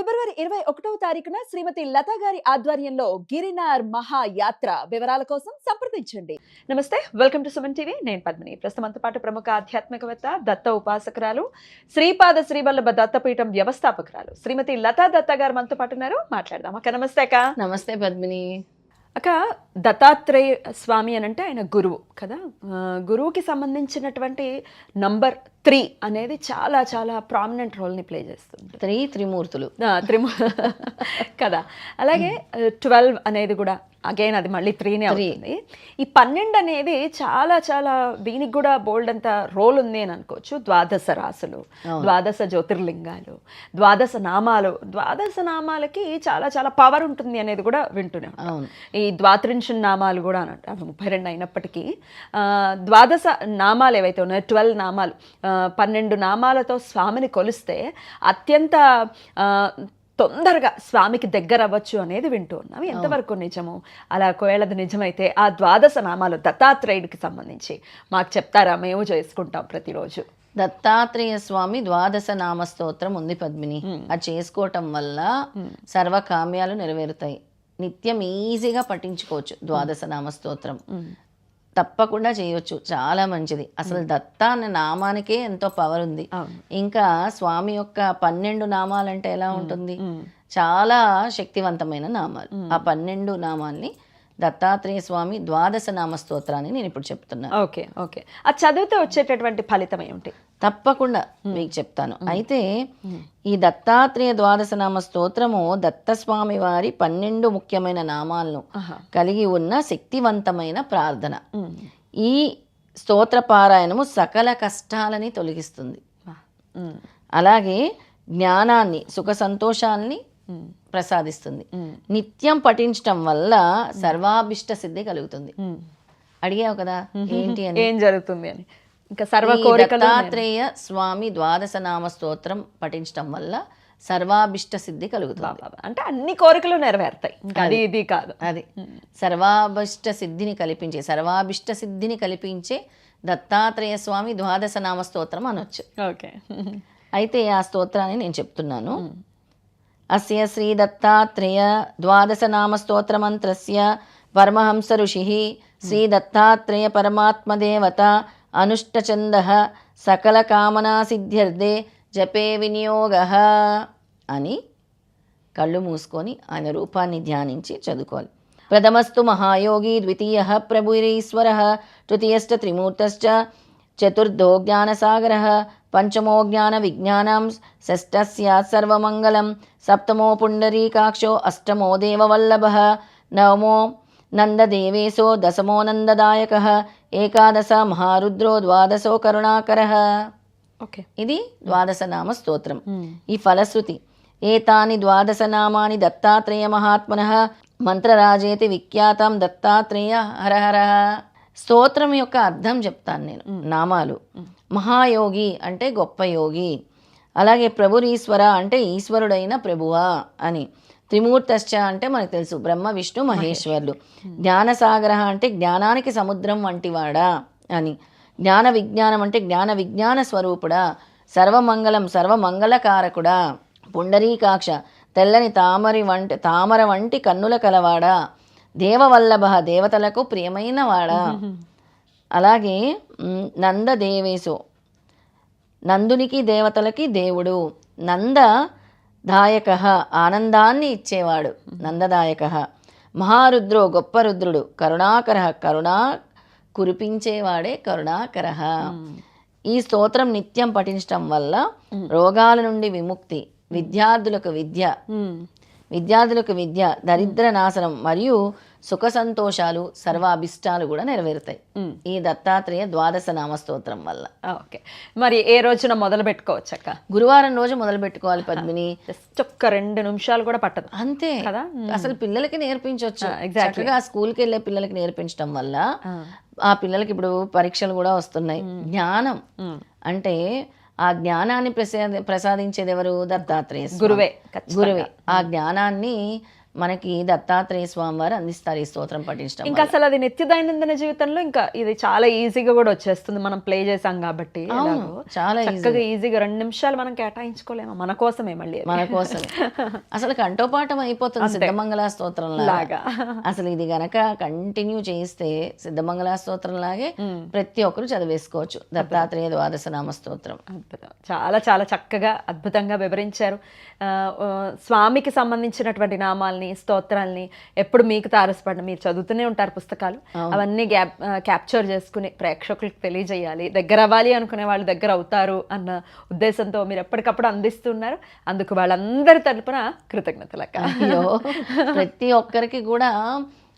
ఫిబ్రవరి 21వ తారీఖున శ్రీమతి లతా గారి ఆధ్వర్యంలో గిరినార్ మహాయాత్ర వివరాల కోసం సంప్రదించండి. నమస్తే, వెల్కమ్ టు సుమన్ టీవీ. నేను పద్మిని. ప్రస్తుతంతో పాటు ప్రముఖ ఆధ్యాత్మికవేత్త, దత్త ఉపాసకురాలు, శ్రీపాద శ్రీవల్లభ దత్తపీఠం వ్యవస్థాపకురాలు శ్రీమతి లతా దత్త గారు మనతో పాటు ఉన్నారు. మాట్లాడదాం. అక్క నమస్తే. అక్క నమస్తే పద్మిని. అక్క, దత్తాత్రేయ స్వామి అని అంటే ఆయన గురువు కదా. గురువుకి సంబంధించినటువంటి నంబర్ 3 అనేది చాలా చాలా ప్రామినెంట్ రోల్ని ప్లే చేస్తుంది. త్రిమూర్తులు కదా. అలాగే 12 అనేది కూడా అగైన్ అది మళ్ళీ 3నే అవుతుంది. ఈ 12 అనేది చాలా చాలా దీనికి కూడా బోల్డ్ అంత రోల్ ఉంది అని అనుకోవచ్చు. ద్వాదశ రాసులు, ద్వాదశ జ్యోతిర్లింగాలు, ద్వాదశ నామాలకి చాలా చాలా పవర్ ఉంటుంది అనేది కూడా వింటూనే ఉంటాం. ఈ ద్వాత్రింశ నామాలు కూడా అని అంటే 32 అయినప్పటికీ ద్వాదశ నామాలు ఏవైతే ఉన్నాయో 12 నామాలు, 12 నామాలతో స్వామిని కొలిస్తే అత్యంత తొందరగా స్వామికి దగ్గర అవ్వచ్చు అనేది వింటూ ఉన్నాం. ఎంతవరకు నిజము? అలా కోయలది నిజమైతే ఆ ద్వాదశ నామాలు దత్తాత్రేయుడికి సంబంధించి మాకు చెప్తారా? మేము చేసుకుంటాం ప్రతిరోజు. దత్తాత్రేయ స్వామి ద్వాదశ నామ స్తోత్రం ఉంది పద్మిని. అది చేసుకోవటం వల్ల సర్వకామ్యాలు నెరవేరుతాయి. నిత్యం ఈజీగా పఠించుకోవచ్చు ద్వాదశ నామ స్తోత్రం. తప్పకుండా చేయొచ్చు, చాలా మంచిది. అసలు దత్త అనే నామానికే ఎంతో పవర్ ఉంది. ఇంకా స్వామి యొక్క 12 నామాలంటే ఎలా ఉంటుంది? చాలా శక్తివంతమైన నామాలు. ఆ 12 నామాల్ని దత్తాత్రేయ స్వామి ద్వాదశ నామ స్తోత్రాన్ని నేను ఇప్పుడు చెప్తున్నాను. Okay okay. అది చదివితే వచ్చేటటువంటి ఫలితం ఏమిటి? తప్పకుండా మీకు చెప్తాను. అయితే ఈ దత్తాత్రేయ ద్వాదశ నామ స్తోత్రము దత్తస్వామి వారి 12 ముఖ్యమైన నామాలను కలిగి ఉన్న శక్తివంతమైన ప్రార్థన. ఈ స్తోత్ర పారాయణము సకల కష్టాలని తొలగిస్తుంది. అలాగే జ్ఞానాన్ని, సుఖ సంతోషాన్ని ప్రసాదిస్తుంది. నిత్యం పఠించటం వల్ల సర్వాభిష్ట సిద్ధి కలుగుతుంది. అడిగావు కదా ఏంటి అని, ఏం జరుగుతుంది అని. ఇంకా దత్తాత్రేయ స్వామి ద్వాదశ నామ స్తోత్రం పఠించడం వల్ల సర్వాభిష్ట సిద్ధి కలుగుతుంది. అంటే అన్ని కోరికలు నెరవేరుతాయి, అది ఇది కాదు. అది సర్వాభిష్ట సిద్ధిని కల్పించే దత్తాత్రేయ స్వామి ద్వాదశ నామ స్తోత్రం అనొచ్చు. ఓకే. అయితే ఆ స్తోత్రాన్ని నేను చెప్తున్నాను. అస్య శ్రీ దత్తాత్రేయ ద్వాదశ నామ స్తోత్ర మంత్రస్య పరమహంస ఋషిః శ్రీ దత్తాత్రేయ పరమాత్మదేవత అనుష్టచందః సకల కామనా సిద్ధ్యర్థే జపే వినియోగః అని కళ్ళు మూసుకొని ఆయన రూపాన్ని ధ్యానించి చదువుకోవాలి. ప్రథమస్తు మహాయోగి, ద్వితీయః ప్రభురీశ్వరః, తృతీయశ్చ త్రిమూర్తశ్చ, చతుర్థో జ్ఞానసాగరః, పంచమో జ్ఞాన విజ్ఞానం, షష్ఠः స్యాత్ సర్వమంగళం, సప్తమో పుండరీకాక్షో, అష్టమో దేవవల్లభः, నవమో నందదేవేశో, దశమో నందదాయకः, ఏకాదశ మహారుద్రో, ద్వాదశో కరుణాకరः. ఓకే. ఇది ద్వాదశ నామ స్తోత్రం. ఈ ఫలశ్రుతి ఏతాని ద్వాదశ నామాని దత్తాత్రేయ మహాత్మనః మంత్రరాజేతి విఖ్యాతం దత్తాత్రేయ హరహరః. స్తోత్రం యొక్క అర్థం చెప్తాను నేను. నామాలు: మహాయోగి అంటే గొప్ప యోగి, అలాగే ప్రభురీశ్వర అంటే ఈశ్వరుడైన ప్రభువా అని, త్రిమూర్తశ్చ అంటే మనకు తెలుసు బ్రహ్మ విష్ణు మహేశ్వరులు, జ్ఞానసాగర అంటే జ్ఞానానికి సముద్రం వంటివాడా అని, జ్ఞాన విజ్ఞానం అంటే జ్ఞాన విజ్ఞాన స్వరూపుడా, సర్వమంగళం సర్వమంగళకారకుడా, పుండరీకాక్ష తెల్లని తామర వంటి కన్నుల కలవాడా, దేవవల్లభ దేవతలకు ప్రియమైన వాడా, అలాగే నందదేవేశో నందునికి దేవతలకి దేవుడు, నందదాయక ఆనందాన్ని ఇచ్చేవాడు నందదాయక, మహారుద్రో గొప్ప రుద్రుడు, కరుణాకర కరుణా కురిపించేవాడే కరుణాకర. ఈ స్తోత్రం నిత్యం పఠించటం వల్ల రోగాల నుండి విముక్తి, విద్యార్థులకు విద్య, దరిద్ర నాశనం మరియు సుఖ సంతోషాలు, సర్వాభిష్టాలు కూడా నెరవేరుతాయి ఈ దత్తాత్రేయ ద్వాదశ నామ స్తోత్రం వల్ల. ఓకే. మరి ఏ రోజున మొదలు పెట్టుకోవచ్చు అక్క? గురువారం రోజు మొదలు పెట్టుకోవాలి పద్మిని. ఒక్క 2 నిమిషాలు కూడా పట్టదు అంతే కదా. అసలు పిల్లలకి నేర్పించవచ్చు. చక్కగా స్కూల్కి వెళ్ళే పిల్లలకి నేర్పించడం వల్ల ఆ పిల్లలకి ఇప్పుడు పరీక్షలు కూడా వస్తున్నాయి. జ్ఞానం అంటే ఆ జ్ఞానాన్ని ప్రసాదించేది ఎవరు? దత్తాత్రేయ గురువే. ఆ జ్ఞానాన్ని మనకి దత్తాత్రేయ స్వామి వారు అందిస్తారు ఈ స్తోత్రం పఠించడం ఇంకా అసలు అది నిత్య దైనందిన జీవితంలో ఇంకా ఇది చాలా ఈజీగా కూడా వచ్చేస్తుంది, మనం ప్లే చేసాం కాబట్టి ఎలాగో. చాలా చక్కగా ఈజీగా 2 నిమిషాలు మనం కేటాయించుకోలేము మన కోసమే మళ్ళీ అది. మన కోసం అసలు కంఠోపాఠం అయిపోతుంది సిద్ధమంగళ స్తోత్రం లాగా. అసలు ఇది గనక కంటిన్యూ చేస్తే సిద్ధమంగళ స్తోత్రం లాగే ప్రతి ఒక్కరు చదివేసుకోవచ్చు దత్తాత్రేయ ద్వాదశ నామ స్తోత్రం. అద్భుతం, చాలా చాలా చక్కగా అద్భుతంగా వివరించారు. స్వామికి సంబంధించినటువంటి నామాల్ని స్తోత్రాల్ని ఎప్పుడు మీకు తారసపడిన, మీరు చదువుతూనే ఉంటారు పుస్తకాలు, అవన్నీ క్యాప్చర్ చేసుకుని ప్రేక్షకులకు తెలియజేయాలి, దగ్గర అవ్వాలి అనుకునే వాళ్ళు దగ్గర అవుతారు అన్న ఉద్దేశంతో మీరు ఎప్పటికప్పుడు అందిస్తున్నారు. అందుకు వాళ్ళందరి తరపున కృతజ్ఞతలక్క. అయ్యో, ప్రతి ఒక్కరికి కూడా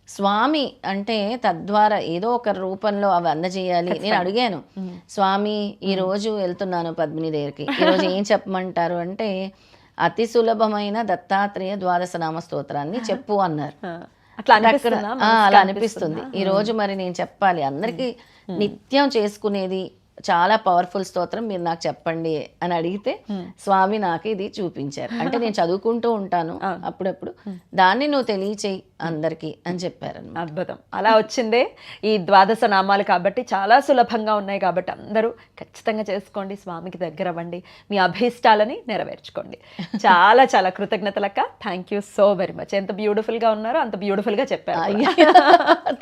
స్వామి అంటే తద్వారా ఏదో ఒక రూపంలో అవి అందజేయాలి. నేను అడిగాను, స్వామి ఈ రోజు వెళ్తున్నాను పద్మిని దగ్గరికి, ఈరోజు ఏం చెప్పమంటారు అంటే అతి సులభమైన దత్తాత్రేయ ద్వాదశ నామ స్తోత్రాన్ని చెప్పు అన్నారు. అలా అనిపిస్తుంది. ఈ రోజు మరి నేను చెప్పాలి అందరికీ, నిత్యం చేసుకునేది చాలా పవర్ఫుల్ స్తోత్రం, మీరు నాకు చెప్పండి అని అడిగితే స్వామి నాకు ఇది చూపించారు. అంటే నేను చదువుకుంటూ ఉంటాను అప్పుడప్పుడు, దాన్ని నువ్వు తెలియచేయి అందరికీ అని చెప్పారు. అద్భుతం, అలా వచ్చిందే ఈ ద్వాదశ నామాలు కాబట్టి చాలా సులభంగా ఉన్నాయి కాబట్టి అందరూ ఖచ్చితంగా చేసుకోండి, స్వామికి దగ్గర అవ్వండి, మీ అభీష్టాలని నెరవేర్చుకోండి. చాలా చాలా కృతజ్ఞతలక్క. Thank you so very much. ఎంత బ్యూటిఫుల్ గా ఉన్నారో అంత బ్యూటిఫుల్ గా చెప్పారు.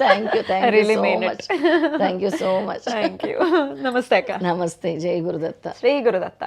Thank you so much. Thank you. నమస్తే అక్క. నమస్తే. జై గురుదత్త. శ్రీ గురుదత్త.